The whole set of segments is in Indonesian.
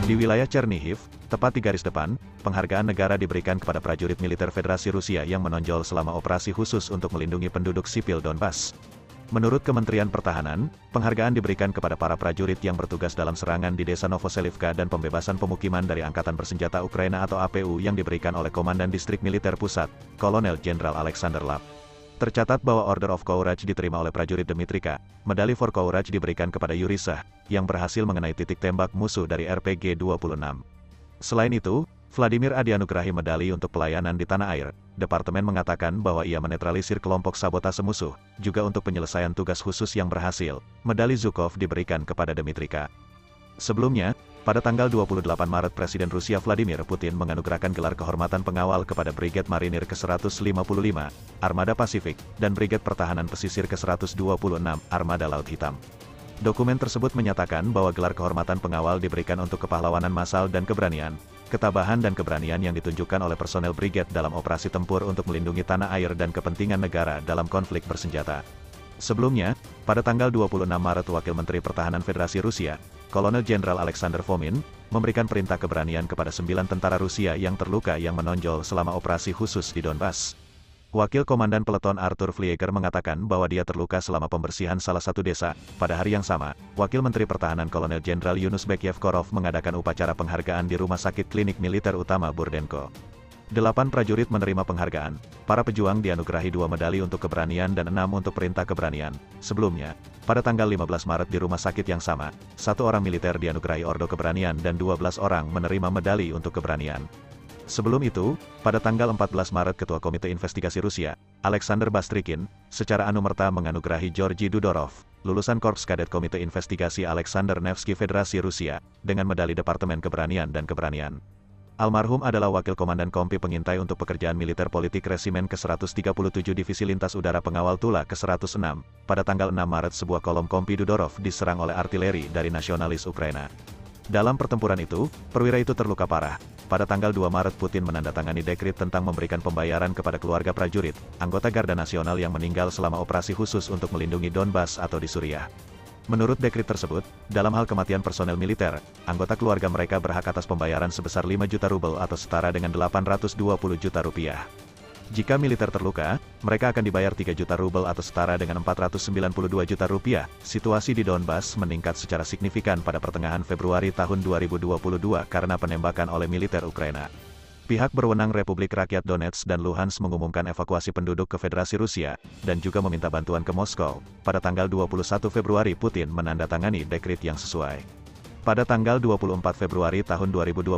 Di wilayah Chernihiv, tepat di garis depan, penghargaan negara diberikan kepada prajurit militer Federasi Rusia yang menonjol selama operasi khusus untuk melindungi penduduk sipil Donbas. Menurut Kementerian Pertahanan, penghargaan diberikan kepada para prajurit yang bertugas dalam serangan di desa Novoselivka dan pembebasan pemukiman dari Angkatan Bersenjata Ukraina atau APU yang diberikan oleh Komandan Distrik Militer Pusat, Kolonel Jenderal Alexander Lap. Tercatat bahwa Order of Courage diterima oleh prajurit Dmitrika, medali for Courage diberikan kepada Yuri Sah, yang berhasil mengenai titik tembak musuh dari RPG-26. Selain itu, Vladimir dianugerahi medali untuk pelayanan di tanah air. Departemen mengatakan bahwa ia menetralisir kelompok sabotase musuh, juga untuk penyelesaian tugas khusus yang berhasil. Medali Zhukov diberikan kepada Dmitrika. Sebelumnya, pada tanggal 28 Maret Presiden Rusia Vladimir Putin menganugerahkan gelar kehormatan pengawal kepada Brigade Marinir ke-155, Armada Pasifik, dan Brigade Pertahanan Pesisir ke-126, Armada Laut Hitam. Dokumen tersebut menyatakan bahwa gelar kehormatan pengawal diberikan untuk kepahlawanan massal dan keberanian, ketabahan dan keberanian yang ditunjukkan oleh personel brigade dalam operasi tempur untuk melindungi tanah air dan kepentingan negara dalam konflik bersenjata. Sebelumnya, pada tanggal 26 Maret Wakil Menteri Pertahanan Federasi Rusia, Kolonel Jenderal Alexander Fomin, memberikan perintah keberanian kepada 9 tentara Rusia yang terluka yang menonjol selama operasi khusus di Donbas. Wakil Komandan Peleton Arthur Flieger mengatakan bahwa dia terluka selama pembersihan salah satu desa. Pada hari yang sama, Wakil Menteri Pertahanan Kolonel Jenderal Yunus Bekyevkorov mengadakan upacara penghargaan di Rumah Sakit Klinik Militer Utama Burdenko. 8 prajurit menerima penghargaan, para pejuang dianugerahi 2 medali untuk keberanian dan 6 untuk perintah keberanian. Sebelumnya, pada tanggal 15 Maret di rumah sakit yang sama, 1 orang militer dianugerahi Ordo Keberanian dan 12 orang menerima medali untuk keberanian. Sebelum itu, pada tanggal 14 Maret Ketua Komite Investigasi Rusia, Alexander Bastrikin, secara anumerta menganugerahi Georgi Dudorov, lulusan Korps Kadet Komite Investigasi Alexander Nevsky Federasi Rusia, dengan medali Departemen Keberanian dan Keberanian. Almarhum adalah Wakil Komandan Kompi Pengintai untuk Pekerjaan Militer Politik Resimen ke-137 Divisi Lintas Udara Pengawal Tula ke-106. Pada tanggal 6 Maret sebuah kolom Kompi Dudorov diserang oleh artileri dari nasionalis Ukraina. Dalam pertempuran itu, perwira itu terluka parah. Pada tanggal 2 Maret Putin menandatangani dekret tentang memberikan pembayaran kepada keluarga prajurit, anggota Garda Nasional yang meninggal selama operasi khusus untuk melindungi Donbas atau di Suriah. Menurut dekret tersebut, dalam hal kematian personel militer, anggota keluarga mereka berhak atas pembayaran sebesar 5 juta rubel atau setara dengan 820 juta rupiah. Jika militer terluka, mereka akan dibayar 3 juta rubel atau setara dengan 492 juta rupiah. Situasi di Donbas meningkat secara signifikan pada pertengahan Februari tahun 2022 karena penembakan oleh militer Ukraina. Pihak berwenang Republik Rakyat Donetsk dan Luhansk mengumumkan evakuasi penduduk ke Federasi Rusia, dan juga meminta bantuan ke Moskow. Pada tanggal 21 Februari Putin menandatangani dekret yang sesuai. Pada tanggal 24 Februari tahun 2022,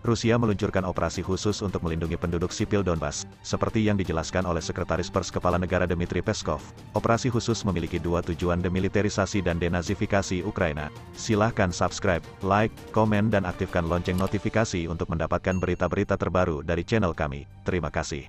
Rusia meluncurkan operasi khusus untuk melindungi penduduk sipil Donbas, seperti yang dijelaskan oleh Sekretaris Pers Kepala Negara Dmitry Peskov. Operasi khusus memiliki 2 tujuan: demilitarisasi dan denazifikasi Ukraina. Silahkan subscribe, like, komen dan aktifkan lonceng notifikasi untuk mendapatkan berita-berita terbaru dari channel kami. Terima kasih.